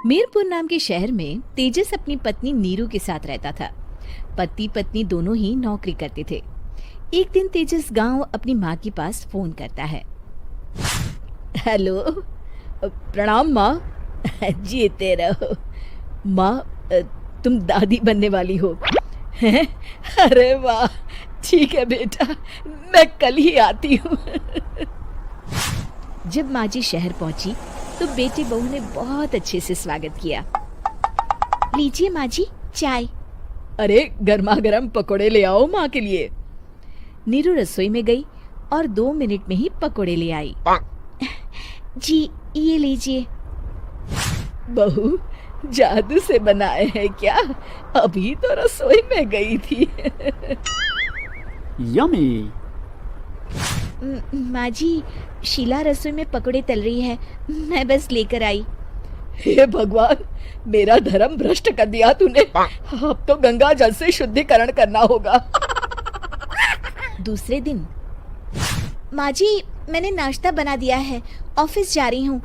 मीरपुर नाम के शहर में तेजस अपनी पत्नी नीरू के साथ रहता था। पति पत्नी दोनों ही नौकरी करते थे। एक दिन तेजस गांव अपनी माँ के पास फोन करता है। हेलो, प्रणाम माँ। जीते रहो माँ, तुम दादी बनने वाली हो हैं? अरे वाह, ठीक है बेटा, मैं कल ही आती हूँ। जब माँ जी शहर पहुंची तो बेटी बहू ने बहुत अच्छे से स्वागत किया। लीजिए माँ जी, चाय। अरे गर्मा गर्म पकोड़े ले आओ माँ के लिए। नीरू रसोई में गई और 2 मिनट में ही पकोड़े ले आई। जी ये लीजिए। बहू जादू से बनाए हैं क्या? अभी तो रसोई में गई थी। यमी। माँ जी, शीला रसोई में पकोड़े तल रही है, मैं बस लेकर आई। हे भगवान, मेरा धर्म भ्रष्ट कर दिया तूने। अब तो गंगा जल से शुद्धिकरण करना होगा। दूसरे दिन, माँ जी मैंने नाश्ता बना दिया है, ऑफिस जा रही हूँ।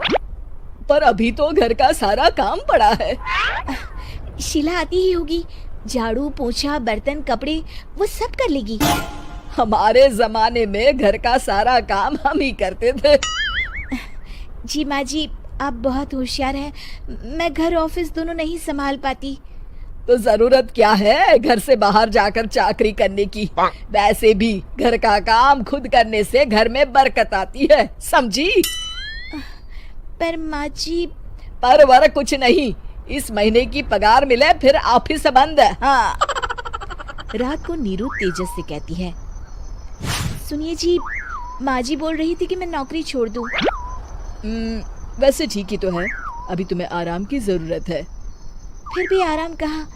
पर अभी तो घर का सारा काम पड़ा है। शीला आती ही होगी, झाड़ू पोछा बर्तन कपड़े वो सब कर लेगी। हमारे जमाने में घर का सारा काम हम ही करते थे। जी माँ जी, आप बहुत होशियार हैं, मैं घर ऑफिस दोनों नहीं संभाल पाती। तो जरूरत क्या है घर से बाहर जाकर चाकरी करने की? वैसे भी घर का काम खुद करने से घर में बरकत आती है, समझी? पर माँ जी। पर वर कुछ नहीं, इस महीने की पगार मिले फिर ऑफिस बंद। हाँ। रात को नीरू तेजस से कहती है, सुनिए जी, माँ जी बोल रही थी कि मैं नौकरी छोड़ दूं। वैसे ठीक ही तो है, अभी तुम्हें आराम की जरूरत है। फिर भी आराम कहाँ,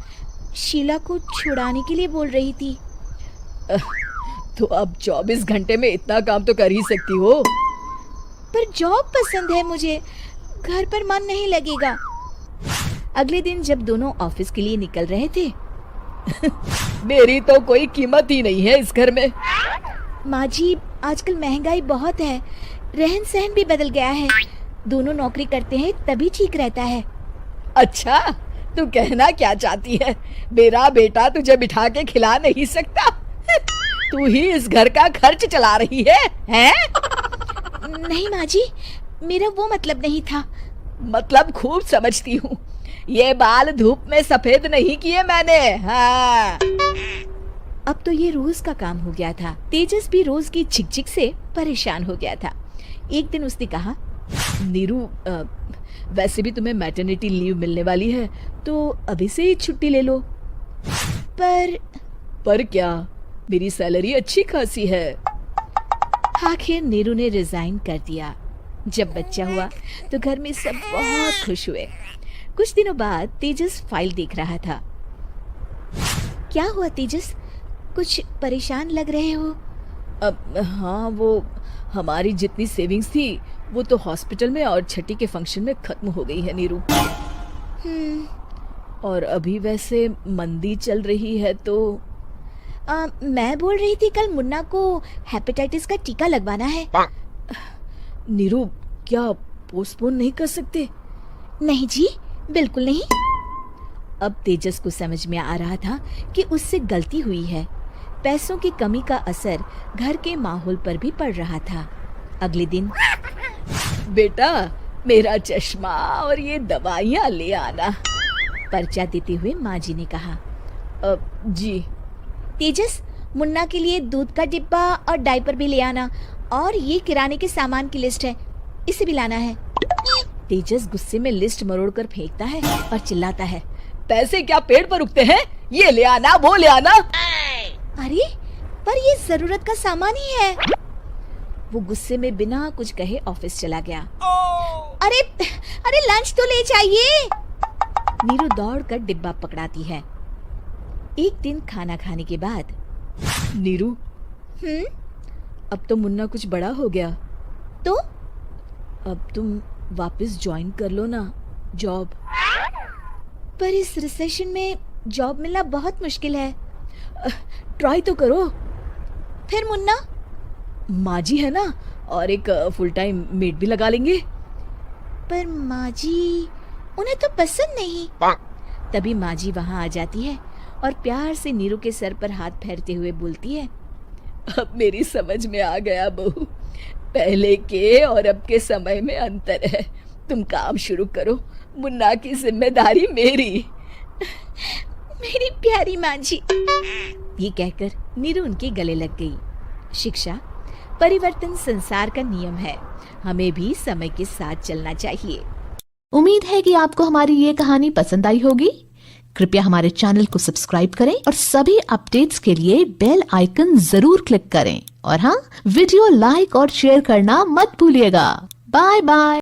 शीला को छुड़ाने के लिए बोल रही थी। तो अब 24 घंटे में इतना काम तो कर ही सकती हो। पर जॉब पसंद है मुझे, घर पर मन नहीं लगेगा। अगले दिन जब दोनों ऑफिस के लिए निकल रहे थे, मेरी तो कोई कीमत ही नहीं है इस घर में। माँ जी, आजकल महंगाई बहुत है, रहन सहन भी बदल गया है, दोनों नौकरी करते हैं तभी ठीक रहता है। अच्छा, तू कहना क्या चाहती है? मेरा बेटा तुझे बिठा के खिला नहीं सकता? तू ही इस घर का खर्च चला रही है, हैं? नहीं माँ जी, मेरा वो मतलब नहीं था। मतलब खूब समझती हूँ, ये बाल धूप में सफेद नहीं किए मैंने। हाँ। अब तो ये रोज का काम हो गया था। तेजस भी रोज की झिकझिक से परेशान हो गया था। एक दिन उसने कहा, नीरू, वैसे भी तुम्हें मैटरनिटी लीव मिलने वाली है, तो अभी से ही छुट्टी ले लो। पर क्या, मेरी सैलरी अच्छी खासी है। आखिर नीरू ने रिजाइन कर दिया। जब बच्चा हुआ तो घर में सब बहुत खुश हुए। कुछ दिनों बाद तेजस फाइल देख रहा था। क्या हुआ तेजस, कुछ परेशान लग रहे हो? हाँ, वो हमारी जितनी सेविंग्स थी वो तो हॉस्पिटल में और छठी के फंक्शन में खत्म हो गई है नीरू। और अभी वैसे मंदी चल रही है तो मैं बोल रही थी कल मुन्ना को हेपेटाइटिस का टीका लगवाना है। नीरू, क्या पोस्टपोन नहीं कर सकते? नहीं जी, बिल्कुल नहीं। अब तेजस को समझ में आ रहा था कि उससे गलती हुई है। पैसों की कमी का असर घर के माहौल पर भी पड़ रहा था। अगले दिन, बेटा मेरा चश्मा और ये दवाइयाँ ले आना, पर्चा देते हुए माँ जी ने कहा। जी। तेजस, मुन्ना के लिए दूध का डिब्बा और डायपर भी ले आना, और ये किराने के सामान की लिस्ट है, इसे भी लाना है। तेजस गुस्से में लिस्ट मरोड़ कर फेंकता है और चिल्लाता है, पैसे क्या पेड़ पर उगते हैं? ये ले आना, वो ले आना। अरे पर ये जरूरत का सामान ही है। वो गुस्से में बिना कुछ कहे ऑफिस चला गया। अरे अरे लंच तो ले जाइए। नीरू दौड़कर डिब्बा पकड़ाती है। एक दिन खाना खाने के बाद, नीरू, अब तो मुन्ना कुछ बड़ा हो गया, तो अब तुम वापस ज्वाइन कर लो ना जॉब। पर इस रिसेशन में जॉब मिलना बहुत मुश्किल है। ट्राई तो करो। फिर मुन्ना? माँ जी है ना, और एक फुल टाइम मेड भी लगा लेंगे। पर माँ जी, उन्हें तो पसंद नहीं। तभी माँ जी वहाँ आ जाती है और प्यार से नीरू के सर पर हाथ फेरते हुए बोलती है, अब मेरी समझ में आ गया बहू, पहले के और अब के समय में अंतर है। तुम काम शुरू करो, मुन्ना की जिम्मेदारी मेरी। मेरी प्यारी माँ जी। ये कहकर नीरू उनके गले लग गई। शिक्षा, परिवर्तन संसार का नियम है, हमें भी समय के साथ चलना चाहिए। उम्मीद है कि आपको हमारी ये कहानी पसंद आई होगी। कृपया हमारे चैनल को सब्सक्राइब करें और सभी अपडेट्स के लिए बेल आइकन जरूर क्लिक करें। और हाँ, वीडियो लाइक और शेयर करना मत भूलिएगा। Bye bye.